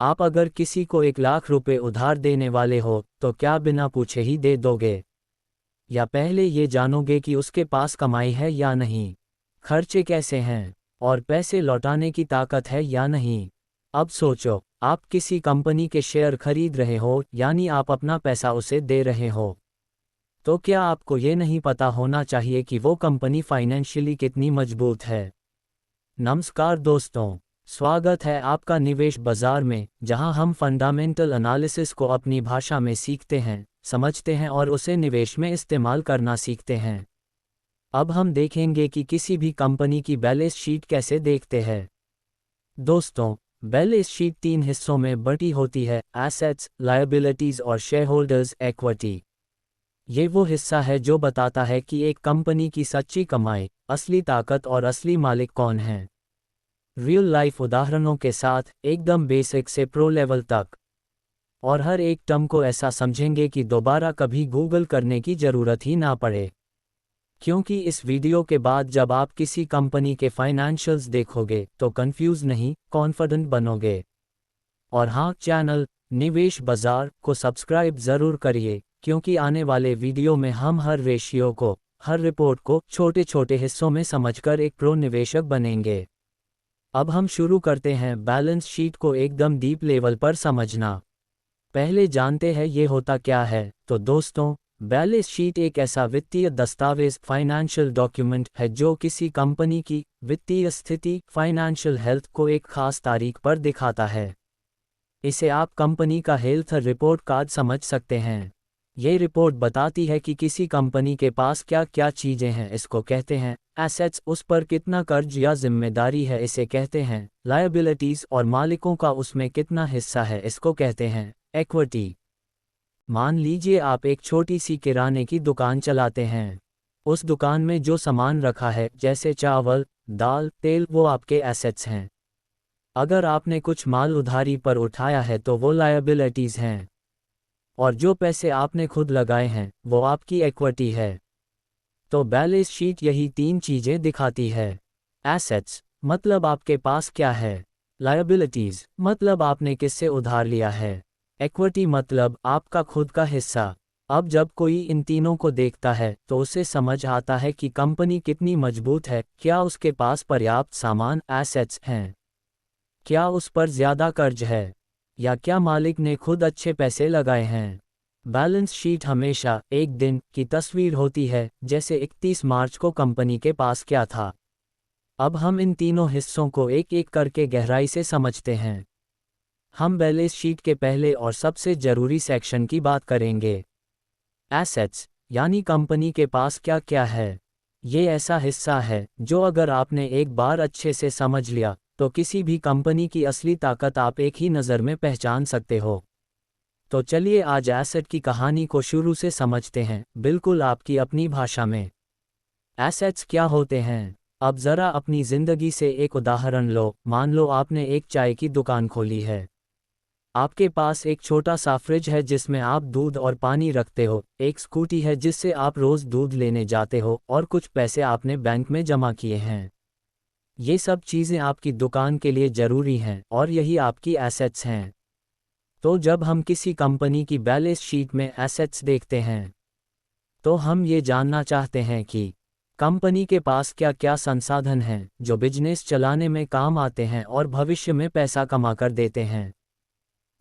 आप अगर किसी को 1 लाख रुपए उधार देने वाले हो तो क्या बिना पूछे ही दे दोगे, या पहले ये जानोगे कि उसके पास कमाई है या नहीं, खर्चे कैसे हैं, और पैसे लौटाने की ताकत है या नहीं। अब सोचो, आप किसी कंपनी के शेयर खरीद रहे हो, यानी आप अपना पैसा उसे दे रहे हो। तो क्या आपको ये नहीं पता होना चाहिए कि वो कंपनी फाइनेंशियली कितनी मजबूत है। नमस्कार दोस्तों, स्वागत है आपका निवेश बाजार में, जहां हम फंडामेंटल एनालिसिस को अपनी भाषा में सीखते हैं, समझते हैं और उसे निवेश में इस्तेमाल करना सीखते हैं। अब हम देखेंगे कि किसी भी कंपनी की बैलेंस शीट कैसे देखते हैं। दोस्तों, बैलेंस शीट 3 हिस्सों में बंटी होती है: एसेट्स, लायबिलिटीज और शेयरहोल्डर्स इक्विटी। ये वो हिस्सा है जो बताता है कि एक कंपनी की सच्ची कमाई, असली ताकत और असली मालिक कौन है। रियल लाइफ उदाहरणों के साथ, एकदम बेसिक से प्रो लेवल तक। और हर एक टर्म को ऐसा समझेंगे कि दोबारा कभी गूगल करने की ज़रूरत ही ना पड़े। क्योंकि इस वीडियो के बाद जब आप किसी कंपनी के फाइनेंशियल्स देखोगे तो कंफ्यूज नहीं, कॉन्फिडेंट बनोगे। और हाँ, चैनल निवेश बाजार को सब्सक्राइब ज़रूर करिए, क्योंकि आने वाले वीडियो में हम हर रेशियो को, हर रिपोर्ट को छोटे छोटे हिस्सों में समझकर एक प्रो निवेशक बनेंगे। अब हम शुरू करते हैं बैलेंस शीट को एकदम डीप लेवल पर समझना। पहले जानते हैं ये होता क्या है। तो दोस्तों, बैलेंस शीट एक ऐसा वित्तीय दस्तावेज, फाइनेंशियल डॉक्यूमेंट है जो किसी कंपनी की वित्तीय स्थिति, फाइनेंशियल हेल्थ को एक खास तारीख पर दिखाता है। इसे आप कंपनी का हेल्थ रिपोर्ट कार्ड समझ सकते हैं। ये रिपोर्ट बताती है कि किसी कंपनी के पास क्या क्या चीज़ें हैं, इसको कहते हैं एसेट्स। उस पर कितना कर्ज या जिम्मेदारी है, इसे कहते हैं लायबिलिटीज़। और मालिकों का उसमें कितना हिस्सा है, इसको कहते हैं इक्विटी। मान लीजिए आप एक छोटी सी किराने की दुकान चलाते हैं। उस दुकान में जो सामान रखा है, जैसे चावल, दाल, तेल, वो आपके एसेट्स हैं। अगर आपने कुछ माल उधारी पर उठाया है तो वो लायबिलिटीज़ हैं। और जो पैसे आपने खुद लगाए हैं वो आपकी इक्विटी है। तो बैलेंस शीट यही 3 चीज़ें दिखाती है। एसेट्स मतलब आपके पास क्या है, लायबिलिटीज़ मतलब आपने किससे उधार लिया है, इक्विटी मतलब आपका खुद का हिस्सा। अब जब कोई इन तीनों को देखता है तो उसे समझ आता है कि कंपनी कितनी मजबूत है। क्या उसके पास पर्याप्त सामान, एसेट्स हैं, क्या उस पर ज़्यादा कर्ज है, या क्या मालिक ने खुद अच्छे पैसे लगाए हैं। बैलेंस शीट हमेशा एक दिन की तस्वीर होती है, जैसे 31 मार्च को कंपनी के पास क्या था। अब हम इन तीनों हिस्सों को एक एक करके गहराई से समझते हैं। हम बैलेंस शीट के पहले और सबसे ज़रूरी सेक्शन की बात करेंगे, एसेट्स, यानी कंपनी के पास क्या क्या है। ये ऐसा हिस्सा है जो अगर आपने एक बार अच्छे से समझ लिया तो किसी भी कंपनी की असली ताकत आप एक ही नज़र में पहचान सकते हो। तो चलिए आज एसेट की कहानी को शुरू से समझते हैं, बिल्कुल आपकी अपनी भाषा में। एसेट्स क्या होते हैं? अब ज़रा अपनी ज़िंदगी से एक उदाहरण लो। मान लो आपने एक चाय की दुकान खोली है। आपके पास एक छोटा सा फ्रिज है जिसमें आप दूध और पानी रखते हो, एक स्कूटी है जिससे आप रोज़ दूध लेने जाते हो, और कुछ पैसे आपने बैंक में जमा किए हैं। ये सब चीज़ें आपकी दुकान के लिए ज़रूरी हैं और यही आपकी एसेट्स हैं। तो जब हम किसी कंपनी की बैलेंस शीट में एसेट्स देखते हैं तो हम ये जानना चाहते हैं कि कंपनी के पास क्या क्या संसाधन हैं जो बिजनेस चलाने में काम आते हैं और भविष्य में पैसा कमा कर देते हैं।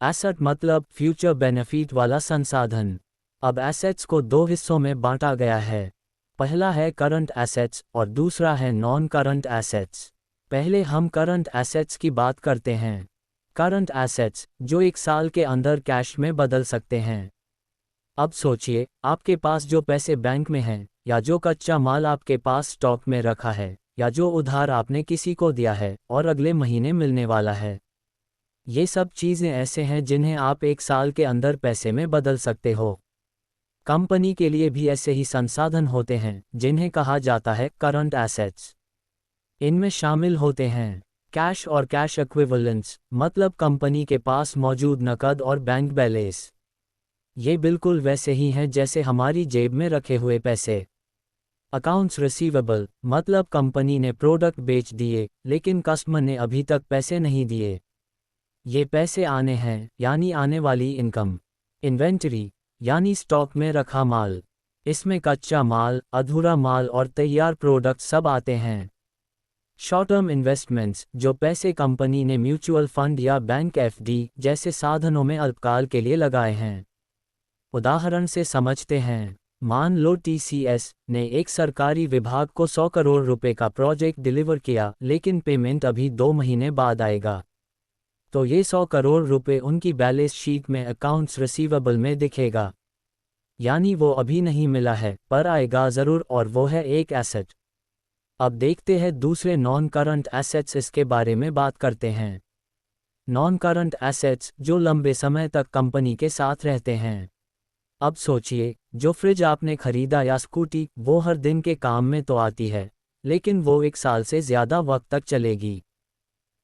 एसेट मतलब फ्यूचर बेनिफिट वाला संसाधन। अब एसेट्स को 2 हिस्सों में बांटा गया है। पहला है करंट एसेट्स और दूसरा है नॉन करंट एसेट्स। पहले हम करंट एसेट्स की बात करते हैं। करंट एसेट्स जो 1 साल के अंदर कैश में बदल सकते हैं। अब सोचिए, आपके पास जो पैसे बैंक में हैं, या जो कच्चा माल आपके पास स्टॉक में रखा है, या जो उधार आपने किसी को दिया है और अगले महीने मिलने वाला है। ये सब चीज़ें ऐसे हैं जिन्हें आप 1 साल के अंदर पैसे में बदल सकते हो। कंपनी के लिए भी ऐसे ही संसाधन होते हैं जिन्हें कहा जाता है करंट एसेट्स। इनमें शामिल होते हैं कैश और कैश इक्विवेलेंट्स, मतलब कंपनी के पास मौजूद नकद और बैंक बैलेंस। ये बिल्कुल वैसे ही हैं जैसे हमारी जेब में रखे हुए पैसे। अकाउंट्स रिसीवेबल, मतलब कंपनी ने प्रोडक्ट बेच दिए लेकिन कस्टमर ने अभी तक पैसे नहीं दिए। ये पैसे आने हैं, यानी आने वाली इनकम। इन्वेंटरी, यानी स्टॉक में रखा माल। इसमें कच्चा माल, अधूरा माल और तैयार प्रोडक्ट सब आते हैं। शॉर्ट टर्म इन्वेस्टमेंट्स, जो पैसे कंपनी ने म्यूचुअल फंड या बैंक एफडी जैसे साधनों में अल्पकाल के लिए लगाए हैं। उदाहरण से समझते हैं। मान लो टीसीएस ने एक सरकारी विभाग को 100 करोड़ रुपए का प्रोजेक्ट डिलीवर किया, लेकिन पेमेंट अभी 2 महीने बाद आएगा। तो ये 100 करोड़ रुपए उनकी बैलेंस शीट में अकाउंट्स रिसीवेबल में दिखेगा। यानी वो अभी नहीं मिला है, पर आएगा ज़रूर, और वो है एक एसेट। अब देखते हैं दूसरे नॉन करंट एसेट्स, इसके बारे में बात करते हैं। नॉन करंट एसेट्स, जो लंबे समय तक कंपनी के साथ रहते हैं। अब सोचिए, जो फ्रिज आपने खरीदा या स्कूटी, वो हर दिन के काम में तो आती है, लेकिन वो 1 साल से ज़्यादा वक्त तक चलेगी।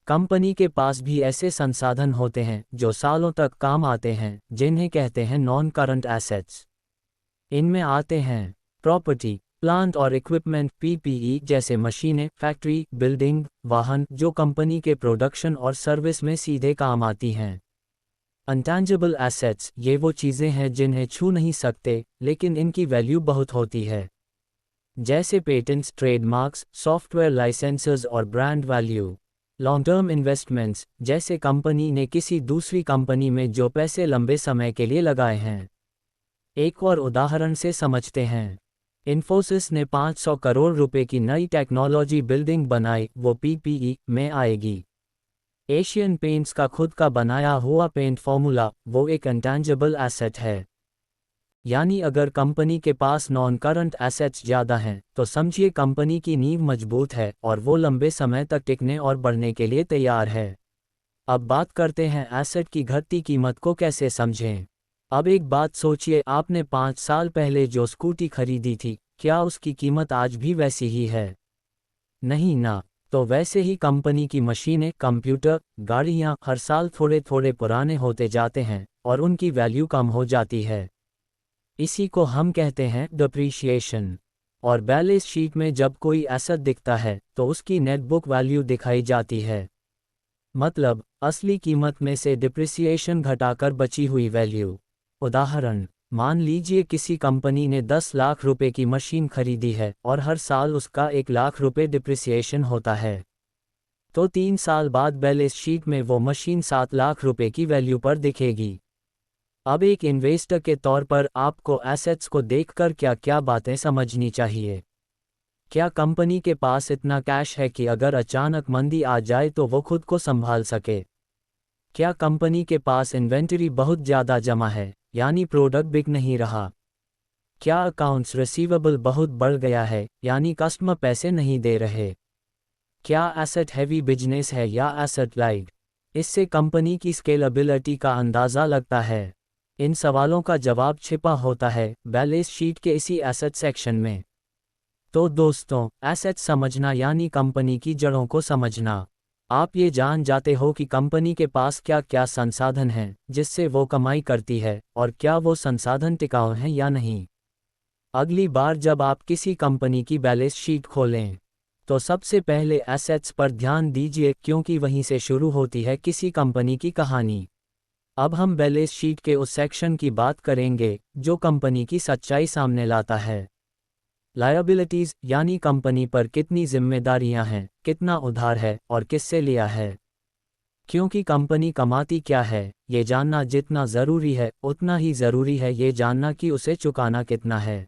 कंपनी के पास भी ऐसे संसाधन होते हैं जो सालों तक काम आते हैं, जिन्हें कहते हैं नॉन करंट एसेट्स। इनमें आते हैं प्रॉपर्टी, प्लांट और इक्विपमेंट पीपीई जैसे मशीनें, फैक्ट्री, बिल्डिंग, वाहन, जो कंपनी के प्रोडक्शन और सर्विस में सीधे काम आती हैं। अनटैंजिबल एसेट्स, ये वो चीज़ें हैं जिन्हें छू नहीं सकते, लेकिन इनकी वैल्यू बहुत होती है। जैसे पेटेंट्स, ट्रेडमार्क्स, सॉफ्टवेयर लाइसेंसेस और brand value. Long term investments, जैसे कंपनी ने किसी दूसरी कंपनी में जो पैसे लंबे समय के लिए लगाए हैं। एक और उदाहरण से समझते हैं। इन्फोसिस ने 500 करोड़ रुपए की नई टेक्नोलॉजी बिल्डिंग बनाई, वो पीपीई में आएगी। एशियन पेंट्स का खुद का बनाया हुआ पेंट फॉर्मूला, वो एक इंटैंजिबल एसेट है। यानी अगर कंपनी के पास नॉन करंट एसेट्स ज़्यादा हैं, तो समझिए कंपनी की नींव मजबूत है और वो लंबे समय तक टिकने और बढ़ने के लिए तैयार है। अब बात करते हैं एसेट की घटती कीमत को कैसे समझें। अब एक बात सोचिए, आपने 5 साल पहले जो स्कूटी खरीदी थी, क्या उसकी कीमत आज भी वैसी ही है? नहीं ना। तो वैसे ही कंपनी की मशीनें, कंप्यूटर, गाड़ियां हर साल थोड़े थोड़े पुराने होते जाते हैं और उनकी वैल्यू कम हो जाती है। इसी को हम कहते हैं डिप्रिशिएशन। और बैलेंस शीट में जब कोई एसेट दिखता है, तो उसकी नेट बुक वैल्यू दिखाई जाती है। मतलब असली कीमत में से डिप्रिसिएशन घटाकर बची हुई वैल्यू। उदाहरण, मान लीजिए किसी कंपनी ने 10 लाख रुपए की मशीन खरीदी है और हर साल उसका 1 लाख रुपए डिप्रिसिएशन होता है। तो 3 साल बाद बैलेंस शीट में वो मशीन 7 लाख रुपए की वैल्यू पर दिखेगी। अब एक इन्वेस्टर के तौर पर आपको एसेट्स को देखकर क्या क्या बातें समझनी चाहिए। क्या कंपनी के पास इतना कैश है कि अगर अचानक मंदी आ जाए तो वो खुद को संभाल सके? क्या कंपनी के पास इन्वेंटरी बहुत ज़्यादा जमा है, यानी प्रोडक्ट बिक नहीं रहा? क्या अकाउंट्स रिसीवेबल बहुत बढ़ गया है, यानी कस्टमर पैसे नहीं दे रहे? क्या एसेट हैवी बिजनेस है या एसेट लाइट? इससे कंपनी की स्केलेबिलिटी का अंदाज़ा लगता है। इन सवालों का जवाब छिपा होता है बैलेंस शीट के इसी एसेट सेक्शन में। तो दोस्तों, एसेट समझना यानी कंपनी की जड़ों को समझना। आप ये जान जाते हो कि कंपनी के पास क्या क्या संसाधन हैं जिससे वो कमाई करती है, और क्या वो संसाधन टिकाऊ हैं या नहीं। अगली बार जब आप किसी कंपनी की बैलेंस शीट खोलें, तो सबसे पहले एसेट्स पर ध्यान दीजिए, क्योंकि वहीं से शुरू होती है किसी कंपनी की कहानी। अब हम बैलेंस शीट के उस सेक्शन की बात करेंगे जो कंपनी की सच्चाई सामने लाता है। लायबिलिटीज़, यानी कंपनी पर कितनी जिम्मेदारियां हैं, कितना उधार है और किससे लिया है। क्योंकि कंपनी कमाती क्या है, ये जानना जितना ज़रूरी है, उतना ही ज़रूरी है ये जानना कि उसे चुकाना कितना है।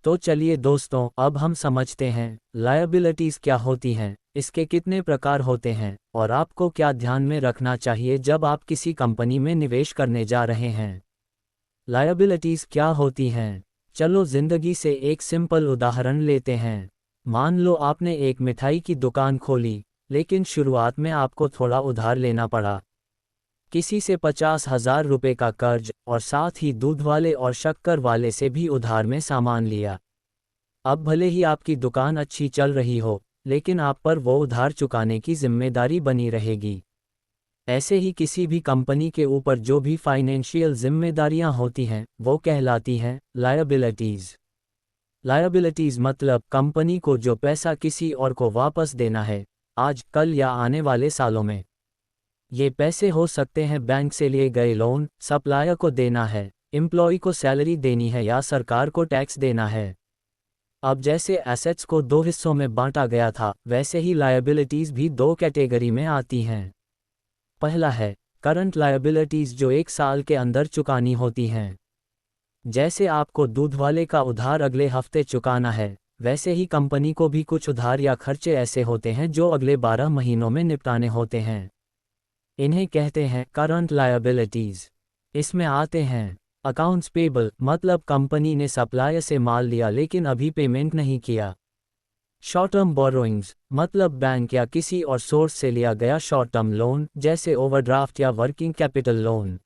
तो चलिए दोस्तों, अब हम समझते हैं लायबिलिटीज़ क्या होती हैं, इसके कितने प्रकार होते हैं, और आपको क्या ध्यान में रखना चाहिए जब आप किसी कंपनी में निवेश करने जा रहे हैं। लायबिलिटीज़ क्या होती हैं? चलो ज़िंदगी से एक सिंपल उदाहरण लेते हैं। मान लो आपने एक मिठाई की दुकान खोली, लेकिन शुरुआत में आपको थोड़ा उधार लेना पड़ा। किसी से 50,000 रुपये का कर्ज, और साथ ही दूध वाले और शक्कर वाले से भी उधार में सामान लिया। अब भले ही आपकी दुकान अच्छी चल रही हो, लेकिन आप पर वो उधार चुकाने की जिम्मेदारी बनी रहेगी। ऐसे ही किसी भी कंपनी के ऊपर जो भी फाइनेंशियल जिम्मेदारियां होती हैं, वो कहलाती हैं लायबिलिटीज़। लायबिलिटीज़ मतलब कंपनी को जो पैसा किसी और को वापस देना है, आज, कल या आने वाले सालों में। ये पैसे हो सकते हैं बैंक से लिए गए लोन, सप्लायर को देना है, एम्प्लॉय को सैलरी देनी है या सरकार को टैक्स देना है। अब जैसे एसेट्स को दो हिस्सों में बांटा गया था, वैसे ही लायबिलिटीज़ भी दो कैटेगरी में आती हैं। पहला है करंट लायबिलिटीज़, जो एक साल के अंदर चुकानी होती हैं। जैसे आपको दूध वाले का उधार अगले हफ्ते चुकाना है, वैसे ही कंपनी को भी कुछ उधार या खर्चे ऐसे होते हैं जो अगले 12 महीनों में निपटाने होते हैं। इन्हें कहते हैं करंट लायबिलिटीज़। इसमें आते हैं अकाउंट्स पेबल, मतलब कंपनी ने सप्लायर से माल लिया लेकिन अभी पेमेंट नहीं किया। शॉर्ट टर्म बोरोइंग्स, मतलब बैंक या किसी और सोर्स से लिया गया शॉर्ट टर्म लोन, जैसे ओवरड्राफ्ट या working capital loan.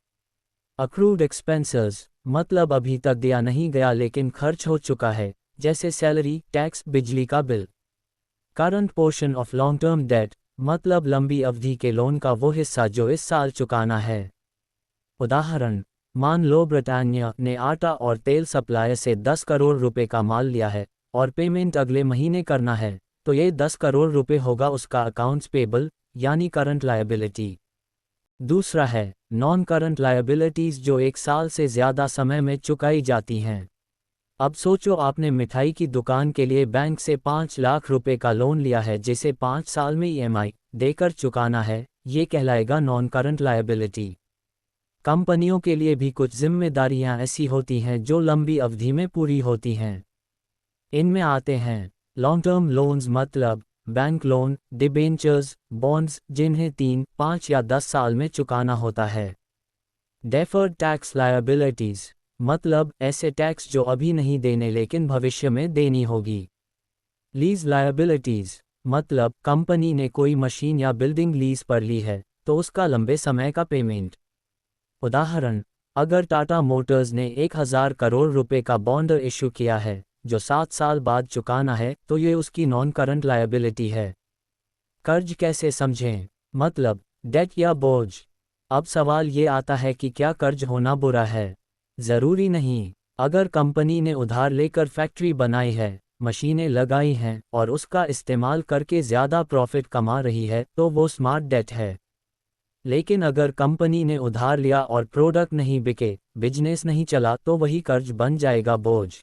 Accrued expenses, मतलब अभी तक दिया नहीं गया लेकिन खर्च हो चुका है, जैसे सैलरी, टैक्स, बिजली का bill. Current portion of long term debt, मतलब लंबी अवधि के लोन का वो हिस्सा जो इस साल चुकाना है। उदाहरण, मान लो ब्रिटानिया ने आटा और तेल सप्लायर से 10 करोड़ रुपए का माल लिया है और पेमेंट अगले महीने करना है, तो ये 10 करोड़ रुपए होगा उसका अकाउंट्स पेबल, यानी करंट लायबिलिटी। दूसरा है नॉन करंट लायबिलिटीज़, जो एक साल से ज़्यादा समय में चुकाई जाती हैं। अब सोचो आपने मिठाई की दुकान के लिए बैंक से 5 लाख रुपए का लोन लिया है जिसे 5 साल में ईएमआई देकर चुकाना है, ये कहलाएगा नॉन करंट लायबिलिटी। कंपनियों के लिए भी कुछ जिम्मेदारियां ऐसी होती हैं जो लंबी अवधि में पूरी होती हैं। इनमें आते हैं लॉन्ग टर्म लोन्स, मतलब बैंक लोन, डिबेंचर्स, बॉन्ड्स, जिन्हें 3, 5 या 10 साल में चुकाना होता है। डेफर्ड टैक्स लायबिलिटीज़, मतलब ऐसे टैक्स जो अभी नहीं देने लेकिन भविष्य में देनी होगी। लीज लायबिलिटीज़, मतलब कंपनी ने कोई मशीन या बिल्डिंग लीज पर ली है तो उसका लंबे समय का पेमेंट। उदाहरण, अगर टाटा मोटर्स ने 1000 करोड़ रुपए का बॉन्ड इशू किया है जो 7 साल बाद चुकाना है, तो ये उसकी नॉन करंट लायबिलिटी है। कर्ज कैसे समझें, मतलब डेट या बोझ। अब सवाल ये आता है कि क्या कर्ज होना बुरा है? ज़रूरी नहीं। अगर कंपनी ने उधार लेकर फैक्ट्री बनाई है, मशीनें लगाई हैं और उसका इस्तेमाल करके ज़्यादा प्रॉफिट कमा रही है, तो वो स्मार्ट डेट है। लेकिन अगर कंपनी ने उधार लिया और प्रोडक्ट नहीं बिके, बिजनेस नहीं चला, तो वही कर्ज बन जाएगा बोझ।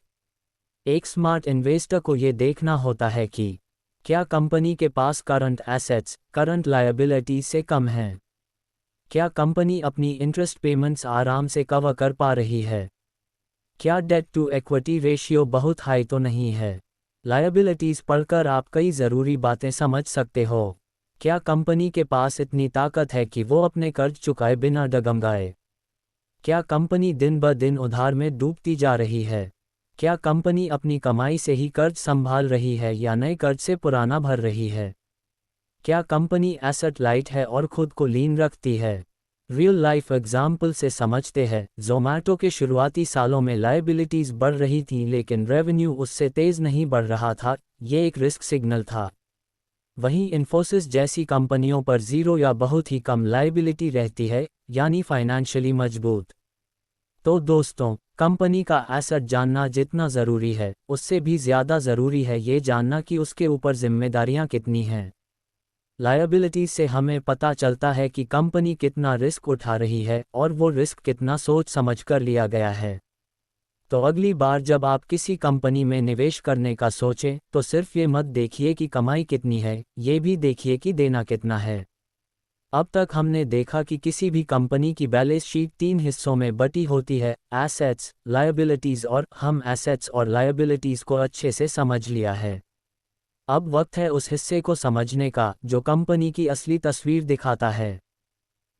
एक स्मार्ट इन्वेस्टर को ये देखना होता है कि क्या कंपनी के पास करंट एसेट्स करंट लायबिलिटी से कम हैं? क्या कंपनी अपनी इंटरेस्ट पेमेंट्स आराम से कवर कर पा रही है? क्या डेट टू इक्विटी रेशियो बहुत हाई तो नहीं है? लायबिलिटीज़ पढ़कर आप कई ज़रूरी बातें समझ सकते हो। क्या कंपनी के पास इतनी ताकत है कि वो अपने कर्ज चुकाए बिना डगमगाए? क्या कंपनी दिन ब दिन उधार में डूबती जा रही है? क्या कंपनी अपनी कमाई से ही कर्ज संभाल रही है या नए कर्ज से पुराना भर रही है? क्या कंपनी एसेट लाइट है और खुद को लीन रखती है? रियल लाइफ एग्जाम्पल से समझते हैं। ज़ोमैटो के शुरुआती सालों में लायबिलिटीज़ बढ़ रही थीं लेकिन रेवेन्यू उससे तेज़ नहीं बढ़ रहा था, ये एक रिस्क सिग्नल था। वहीं इन्फोसिस जैसी कंपनियों पर ज़ीरो या बहुत ही कम लायबिलिटी रहती है, यानी फाइनेंशियली मजबूत। तो दोस्तों, कंपनी का एसेट जानना जितना ज़रूरी है, उससे भी ज़्यादा ज़रूरी है ये जानना कि उसके ऊपर जिम्मेदारियां कितनी हैं। लायबिलिटी से हमें पता चलता है कि कंपनी कितना रिस्क उठा रही है और वो रिस्क कितना सोच समझकर लिया गया है। तो अगली बार जब आप किसी कंपनी में निवेश करने का सोचें, तो सिर्फ ये मत देखिए कि कमाई कितनी है, ये भी देखिए कि देना कितना है। अब तक हमने देखा कि किसी भी कंपनी की बैलेंस शीट 3 हिस्सों में बटी होती है, एसेट्स, लायबिलिटीज़, और हम एसेट्स और लायबिलिटीज़ को अच्छे से समझ लिया है। अब वक्त है उस हिस्से को समझने का जो कंपनी की असली तस्वीर दिखाता है।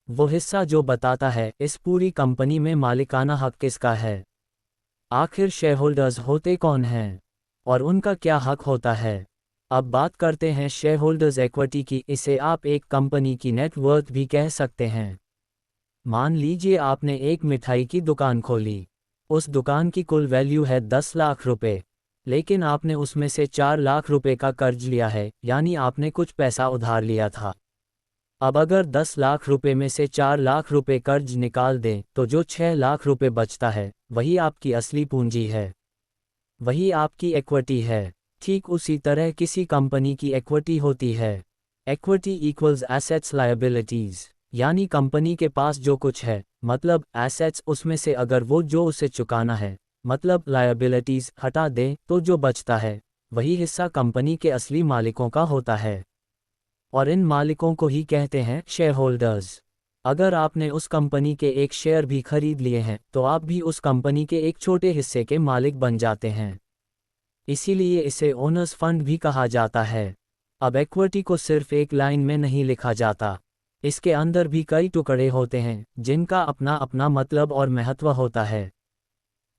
वो हिस्सा जो बताता है इस पूरी कंपनी में मालिकाना हक किसका है। आखिर शेयरहोल्डर्स होते कौन हैं और उनका क्या हक होता है। अब बात करते हैं शेयरहोल्डर्स इक्विटी की। इसे आप एक कंपनी की नेट वर्थ भी कह सकते हैं। मान लीजिए आपने एक मिठाई की दुकान खोली। उस दुकान की कुल वैल्यू है 10 लाख रुपए, लेकिन आपने उसमें से 4 लाख रुपए का कर्ज लिया है, यानी आपने कुछ पैसा उधार लिया था। अब अगर 10 लाख रुपए में से 4 लाख रुपए कर्ज निकाल दें तो जो 6 लाख रुपए बचता है, वही आपकी असली पूंजी है, वही आपकी इक्विटी है। ठीक उसी तरह किसी कंपनी की इक्विटी होती है। Equity equals assets liabilities. यानी कंपनी के पास जो कुछ है, मतलब एसेट्स, उसमें से अगर वो जो उसे चुकाना है, मतलब लायबिलिटीज, हटा दें तो जो बचता है वही हिस्सा कंपनी के असली मालिकों का होता है। और इन मालिकों को ही कहते हैं शेयर होल्डर्स। अगर आपने उस कंपनी के एक शेयर भी खरीद लिए हैं तो आप भी उस कंपनी के एक छोटे हिस्से के मालिक बन जाते हैं। इसीलिए इसे ओनर्स फंड भी कहा जाता है। अब इक्विटी को सिर्फ एक लाइन में नहीं लिखा जाता, इसके अंदर भी कई टुकड़े होते हैं जिनका अपना अपना मतलब और महत्व होता है।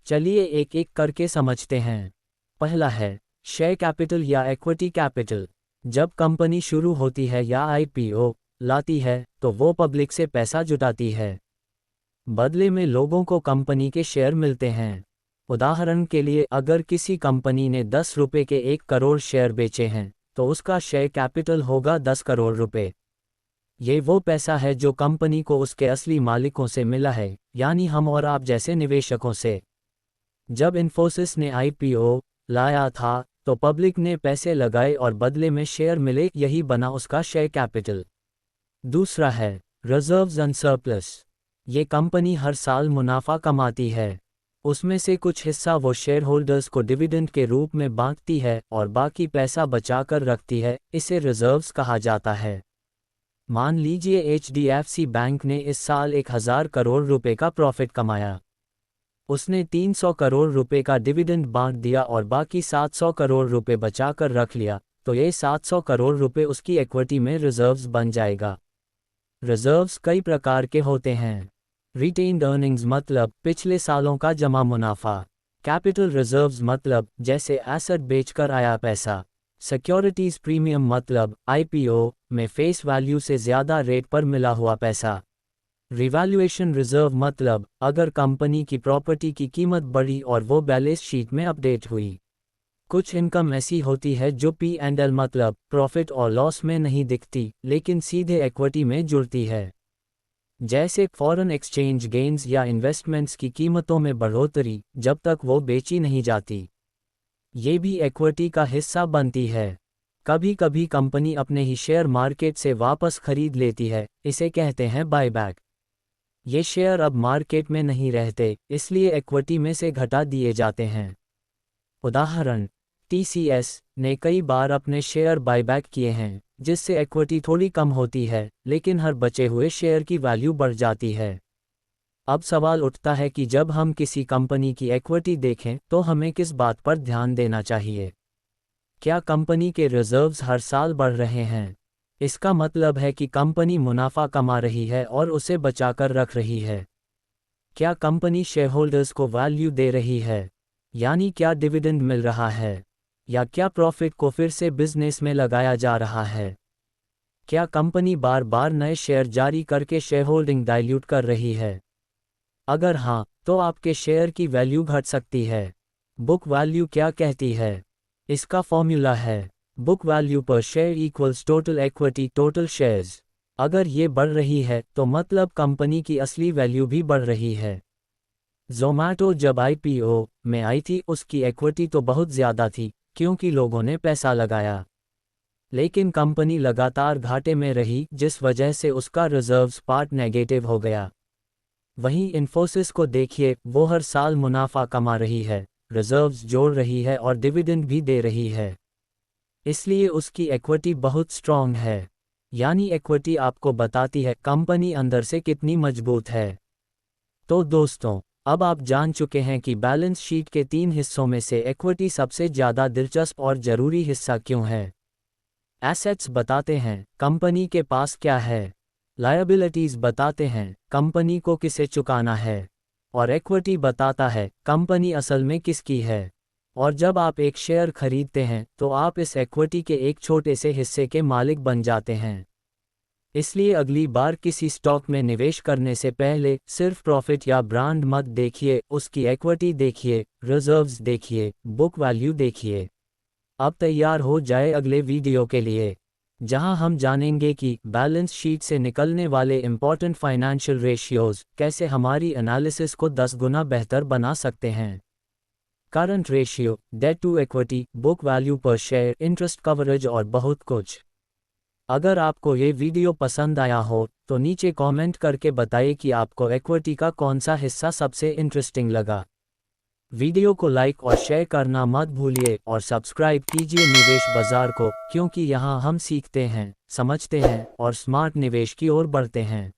चलिए एक एक करके समझते हैं। पहला है शेयर कैपिटल या इक्विटी कैपिटल। जब कंपनी शुरू होती है या आईपीओ लाती है तो वो पब्लिक से पैसा जुटाती है। बदले में लोगों को कंपनी के शेयर मिलते हैं। उदाहरण के लिए अगर किसी कंपनी ने 10 रुपये के 1 करोड़ शेयर बेचे हैं तो उसका शेयर कैपिटल होगा 10 करोड़ रुपए। ये वो पैसा है जो कंपनी को उसके असली मालिकों से मिला है, यानी हम और आप जैसे निवेशकों से। जब इन्फोसिस ने आईपीओ लाया था तो पब्लिक ने पैसे लगाए और बदले में शेयर मिले, यही बना उसका शेयर कैपिटल। दूसरा है रिजर्व्स एंड सरप्लस। ये कंपनी हर साल मुनाफा कमाती है, उसमें से कुछ हिस्सा वो शेयर होल्डर्स को डिविडेंड के रूप में बांटती है और बाकी पैसा बचाकर रखती है, इसे रिजर्व्स कहा जाता है। मान लीजिए एचडीएफसी बैंक ने इस साल 1000 करोड़ रुपए का प्रॉफिट कमाया। उसने 300 करोड़ रुपए का डिविडेंड बांट दिया और बाकी 700 करोड़ रुपए बचाकर रख लिया, तो ये 700 करोड़ रुपए उसकी इक्विटी में रिजर्व्स बन जाएगा। रिजर्व्स कई प्रकार के होते हैं। रिटेन्ड अर्निंग्स मतलब पिछले सालों का जमा मुनाफा। कैपिटल रिजर्व्स मतलब जैसे एसेट बेचकर आया पैसा। सिक्योरिटीज प्रीमियम मतलब आईपीओ में फेस वैल्यू से ज़्यादा रेट पर मिला हुआ पैसा। रिवैल्यूएशन रिजर्व मतलब अगर कंपनी की प्रॉपर्टी की कीमत बढ़ी और वो बैलेंस शीट में अपडेट हुई। कुछ इनकम ऐसी होती है जो P&L मतलब प्रॉफिट और लॉस में नहीं दिखती, लेकिन सीधे इक्विटी में जुड़ती है, जैसे फॉरेन एक्सचेंज गेन्स या इन्वेस्टमेंट्स की कीमतों में बढ़ोतरी जब तक वो बेची नहीं जाती। ये भी इक्विटी का हिस्सा बनती है। कभी कभी कंपनी अपने ही शेयर मार्केट से वापस खरीद लेती है, इसे कहते हैं बायबैक। ये शेयर अब मार्केट में नहीं रहते, इसलिए इक्विटी में से घटा दिए जाते हैं। उदाहरण, टीसीएस ने कई बार अपने शेयर बायबैक किए हैं, जिससे इक्विटी थोड़ी कम होती है, लेकिन हर बचे हुए शेयर की वैल्यू बढ़ जाती है। अब सवाल उठता है कि जब हम किसी कंपनी की इक्विटी देखें तो हमें किस बात पर ध्यान देना चाहिए? क्या कंपनी के रिजर्व्स हर साल बढ़ रहे हैं? इसका मतलब है कि कंपनी मुनाफा कमा रही है और उसे बचाकर रख रही है। क्या कंपनी शेयरहोल्डर्स को वैल्यू दे रही है, यानी क्या डिविडेंड मिल रहा है, या क्या प्रॉफिट को फिर से बिजनेस में लगाया जा रहा है? क्या कंपनी बार बार नए शेयर जारी करके शेयरहोल्डिंग डाइल्यूट कर रही है? अगर हाँ, तो आपके शेयर की वैल्यू घट सकती है। बुक वैल्यू क्या कहती है? इसका फॉर्मूला है book value per share equals total equity total shares. अगर ये बढ़ रही है तो मतलब कंपनी की असली वैल्यू भी बढ़ रही है। ज़ोमैटो जब आईपीओ में आई थी उसकी इक्विटी तो बहुत ज़्यादा थी क्योंकि लोगों ने पैसा लगाया, लेकिन कंपनी लगातार घाटे में रही जिस वजह से उसका रिजर्व्स पार्ट नेगेटिव हो गया। वहीं इन्फोसिस को देखिए, वो हर साल मुनाफा कमा रही है, रिजर्व्स जोड़ रही है और डिविडेंड भी दे रही है, इसलिए उसकी इक्विटी बहुत स्ट्रॉन्ग है। यानी इक्विटी आपको बताती है कंपनी अंदर से कितनी मजबूत है। तो दोस्तों, अब आप जान चुके हैं कि बैलेंस शीट के 3 हिस्सों में से इक्विटी सबसे ज़्यादा दिलचस्प और ज़रूरी हिस्सा क्यों है। एसेट्स बताते हैं कंपनी के पास क्या है, लायबिलिटीज़ बताते हैं कंपनी को किसे चुकाना है, और इक्विटी बताता है कंपनी असल में किसकी है। और जब आप एक शेयर खरीदते हैं तो आप इस इक्विटी के एक छोटे से हिस्से के मालिक बन जाते हैं। इसलिए अगली बार किसी स्टॉक में निवेश करने से पहले सिर्फ प्रॉफिट या ब्रांड मत देखिए, उसकी इक्विटी देखिए, रिजर्व्स देखिए, बुक वैल्यू देखिए। अब तैयार हो जाए अगले वीडियो के लिए, जहां हम जानेंगे कि बैलेंस शीट से निकलने वाले इंपॉर्टेंट फाइनेंशियल रेशियोज कैसे हमारी एनालिसिस को 10 गुना बेहतर बना सकते हैं। Current ratio, debt to equity, book value per share, interest coverage और बहुत कुछ। अगर आपको ये वीडियो पसंद आया हो तो नीचे कमेंट करके बताइए कि आपको इक्विटी का कौन सा हिस्सा सबसे इंटरेस्टिंग लगा। वीडियो को लाइक और शेयर करना मत भूलिए और सब्सक्राइब कीजिए निवेश बाजार को, क्योंकि यहाँ हम सीखते हैं, समझते हैं और स्मार्ट निवेश की ओर बढ़ते हैं।